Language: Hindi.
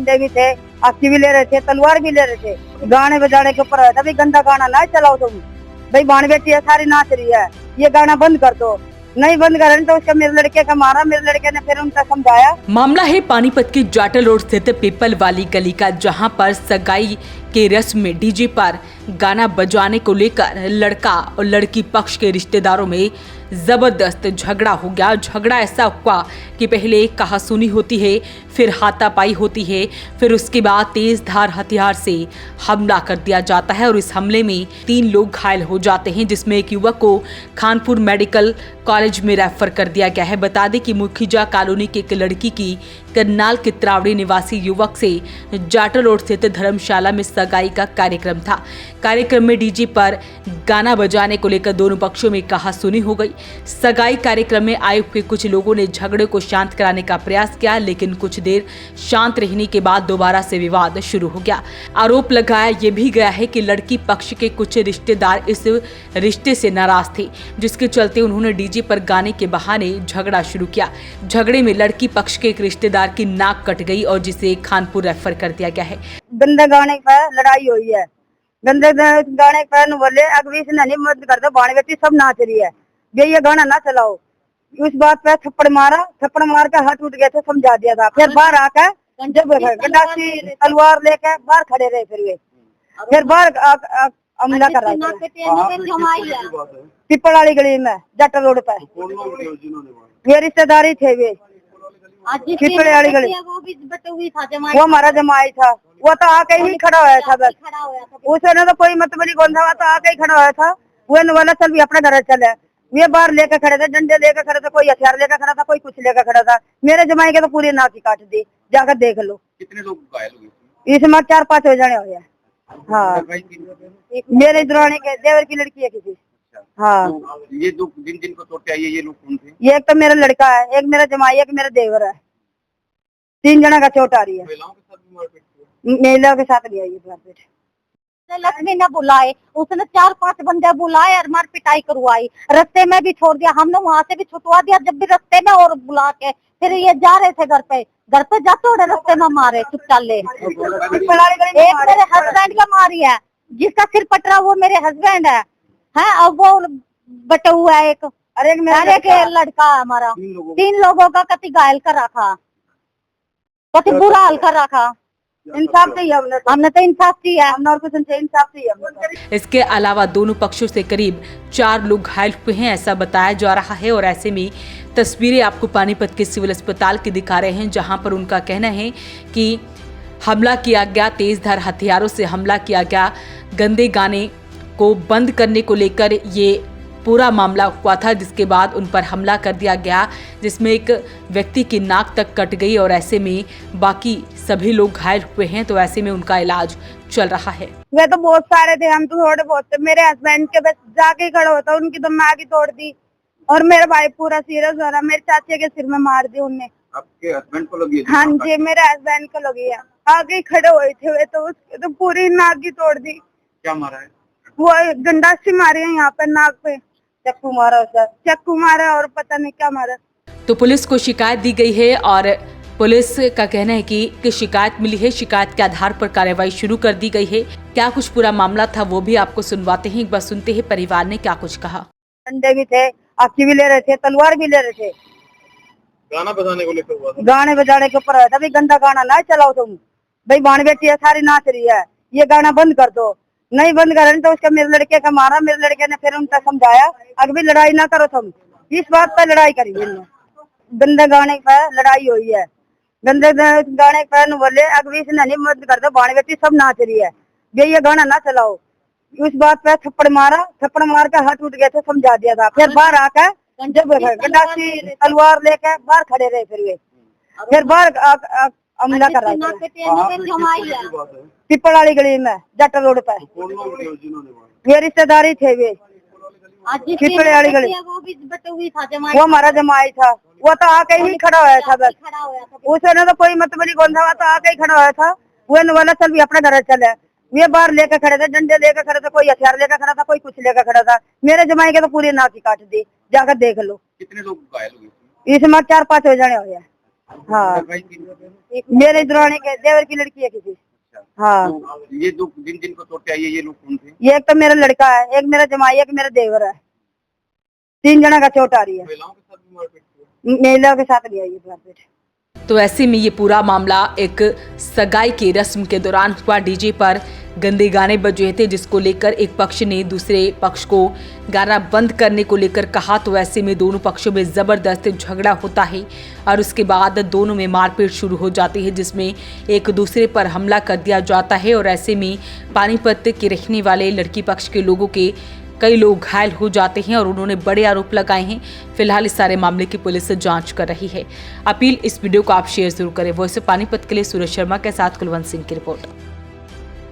डंडे भी थे, अक्की भी ले रहे थे, तलवार भी ले रहे थे। गाने बजाने के ऊपर है, गंदा गाना ना चलाओ तुम। भाई बाण बेटी है, सारी नाच रही है, ये गाना बंद कर दो। नहीं बंद करें तो उसका मेरे लड़के का मारा, मेरे लड़के ने फिर उनका समझाया। मामला है पानीपत की जाटल रोड स्थित पीपल वाली गली का, जहां पर सगाई के रस्म में डीजे पर गाना बजाने को लेकर लड़का और लड़की पक्ष के रिश्तेदारों में जबरदस्त झगड़ा हो गया। झगड़ा ऐसा हुआ कि पहले कहासुनी होती है, फिर हाथापाई होती है, फिर उसके बाद तेज धार हथियार से हमला कर दिया जाता है और इस हमले में 3 लोग घायल हो जाते हैं, जिसमें एक युवक को खानपुर मेडिकल कॉलेज में रेफर कर दिया गया है। बता दें कि मुखिजा कॉलोनी की एक लड़की की करनाल के त्रावड़ी निवासी युवक से जाटल रोड स्थित धर्मशाला में सगाई का कार्यक्रम था। कार्यक्रम में डीजे पर गाना बजाने को लेकर दोनों पक्षों में कहासुनी हो गई। सगाई कार्यक्रम में आए हुए कुछ लोगों ने झगड़े को शांत कराने का प्रयास किया, लेकिन कुछ देर शांत रहने के बाद दोबारा से विवाद शुरू हो गया। आरोप लगाया ये भी गया है कि लड़की पक्ष के कुछ रिश्तेदार इस रिश्ते से नाराज थे, जिसके चलते उन्होंने डीजे पर गाने के बहाने झगड़ा शुरू किया। झगड़े में लड़की पक्ष के एक रिश्तेदार की नाक कट गई और जिसे खानपुर रेफर कर दिया गया है। गंदे गाने पर लड़ाई हुई है, गंदे गाने पर बोले अगवी से नहीं मदद कर दो, बाण बेटी सब नाच रही है, ये गाना ना चलाओ। उस बात पे थप्पड़ मारा, थप्पड़ मार के हाथ उठ गए थे, समझा दिया था। फिर बाहर आकर जब गंडासी तलवार लेकर बाहर खड़े रहे, फिर बाहर हमला कर रहा था पीपल वाली गली में जाटल रोड पे। ये रिश्तेदारी थे, वे पीपल वाली गली, वो हमारा जमाई था। वो तो आके ही खड़ा हुआ था, बस उसने तो कोई मतलब कौन था, वो तो आके ही खड़ा हुआ था। वो वाला चल भी अपने घर चले, वे बाहर लेकर खड़े थे, डंडे लेकर खड़े थे, कोई हथियार लेकर खड़ा था, कोई कुछ लेकर खड़ा था। मेरे जमाई के तो पूरी नाक ही काट दी, जाकर देख लो। कितने लोग घायल हुए? इसमें 4-5 हो जाने हुए। हाँ, मेरे दुरानी के देवर की लड़की है किसी। हाँ, तो ये दो जिनको चोट आई है, ये लोग कौन थे? ये एक तो मेरा लड़का है, एक मेरा जमाई, एक मेरा देवर है। 3 जना का चोट आ रही है। महिलाओं के साथ नहीं आई है मारपीट। लक्ष्मी ने बुलाए, उसने 4-5 बंदे बुलाए और मार पिटाई करवाई। रास्ते में भी छोड़ दिया, हमने वहाँ से भी छुटवा दिया, जब भी रास्ते में और बुला के फिर ये जा रहे थे घर पे जाते हुए रास्ते में मारे चुपचाप ले। एक मेरे हस्बैंड का मारी है, जिसका सिर पटरा वो मेरे हस्बैंड है, अब वो बटा हुआ है एक। अरे एक लड़का है हमारा, 3 लोगों का कति घायल कर रखा, कति बुरा हाल कर रखा। इंसाफ चाहिए हमने तो इंसाफ चाहिए, हमने और कुछ इंसाफ चाहिए। इसके अलावा दोनों पक्षों से करीब 4 लोग घायल हुए हैं, ऐसा बताया जा रहा है। और ऐसे में तस्वीरें आपको पानीपत के सिविल अस्पताल की दिखा रहे हैं, जहां पर उनका कहना है कि हमला किया गया, तेज धार हथियारों से हमला किया गया। गंदे गाने को बंद करने को लेकर ये पूरा मामला हुआ था, जिसके बाद उन पर हमला कर दिया गया, जिसमें एक व्यक्ति की नाक तक कट गई और ऐसे में बाकी सभी लोग घायल हुए हैं। तो ऐसे में उनका इलाज चल रहा है। वे तो बहुत सारे थे, हम तो थोड़े बहुत थे। मेरे हस्बैंड के बस जाके खड़ा होता, उनकी तो माँ की तोड़ दी और मेरा भाई पूरा सीरियस हो रहा। मेरे चाचे के सिर में मार दी उनने। आपके हस्बैंड को लगी? हाँ जी, मेरे हस्बैंड को लगी है। आगे खड़े हुए थे वे, तो उसके तो पूरी नाक की तोड़ दी। क्या मारा है? वो गंडासी मारी है यहाँ पे नाक पे, चक्कू मारा, चक्कू मारा और पता नहीं क्या मारा। तो पुलिस को शिकायत दी गई है और पुलिस का कहना है कि शिकायत मिली है, शिकायत के आधार पर कार्रवाई शुरू कर दी गई है। क्या कुछ पूरा मामला था वो भी आपको सुनवाते हैं, एक बार सुनते हैं परिवार ने क्या कुछ कहा। डंडे भी थे, अक्की भी ले रहे थे, तलवार भी ले रहे थे। गाना बजाने को लेकर हुआ था? गाने बजाने के ऊपर है, तभी गंदा गाना ना चलाओ तुम। भाई बाण बेटी है, सारी नाच रही है, ये गाना बंद कर दो। नहीं बंद करें तो उसका मेरे लड़के का मारा, मेरे लड़के ने फिर उनका समझाया, अगली लड़ाई ना करो तुम। इस बात पर लड़ाई करी इन्होंने। गंदे गाने पर लड़ाई हुई है, गंदे गाने पर बोले अगवी से नहीं मदद कर दो, बाण बेटी सब नाच रही है, ये गाना ना चलाओ। उस बात पे थप्पड़ मारा, थप्पड़ मार के हाथ उठ गए थे, समझा दिया था। फिर बाहर आकर जब गंडासी तलवार लेकर बाहर खड़े रहे, फिर बाहर हमला कर रहा था पीपल वाली गली में जाटल रोड पे। ये रिश्तेदारी थे, वे पीपल वाली गली, वो हमारा जमाई था। वो तो आके ही खड़ा हुआ था, बस उसने तो कोई मतलब कौन था, वो तो आके ही खड़ा हुआ था। वो वाला चल भी अपने घर चले, वे बाहर लेकर खड़े थे, डंडे लेकर खड़े थे, कोई हथियार लेकर खड़ा था, कोई कुछ लेकर खड़ा था। मेरे जमाई के तो पूरी नाक ही काट दी, जाकर देख लो। कितने लोग घायल हुए? इसमें 4-5 हो जाने हुए। हाँ, मेरे दुरानी के देवर की लड़की है किसी। हाँ, तो ये दो जिनको चोट आई है ये लोग कौन थे? ये एक तो मेरा लड़का है, एक मेरा जमाई, एक मेरा देवर है। 3 जना का चोट आ रही है। महिलाओं के साथ भी मारपीट हुई है? महिलाओं के साथ नहीं आई है मारपीट। तो ऐसे में ये पूरा मामला एक सगाई की रस्म के दौरान हुआ। डीजे पर गंदे गाने बजे थे, जिसको लेकर एक पक्ष ने दूसरे पक्ष को गाना बंद करने को लेकर कहा। तो ऐसे में दोनों पक्षों में जबरदस्त झगड़ा होता है और उसके बाद दोनों में मारपीट शुरू हो जाती है, जिसमें एक दूसरे पर हमला कर दिया जाता है। और ऐसे में पानीपत के रहने वाले लड़की पक्ष के लोगों के कई लोग घायल हो जाते हैं और उन्होंने बड़े आरोप लगाए हैं। फिलहाल इस सारे मामले की पुलिस जांच कर रही है। अपील, इस वीडियो को आप शेयर जरूर करें। वॉइस ऑफ पानीपत के लिए सूरज शर्मा के साथ कुलवंत सिंह की रिपोर्ट।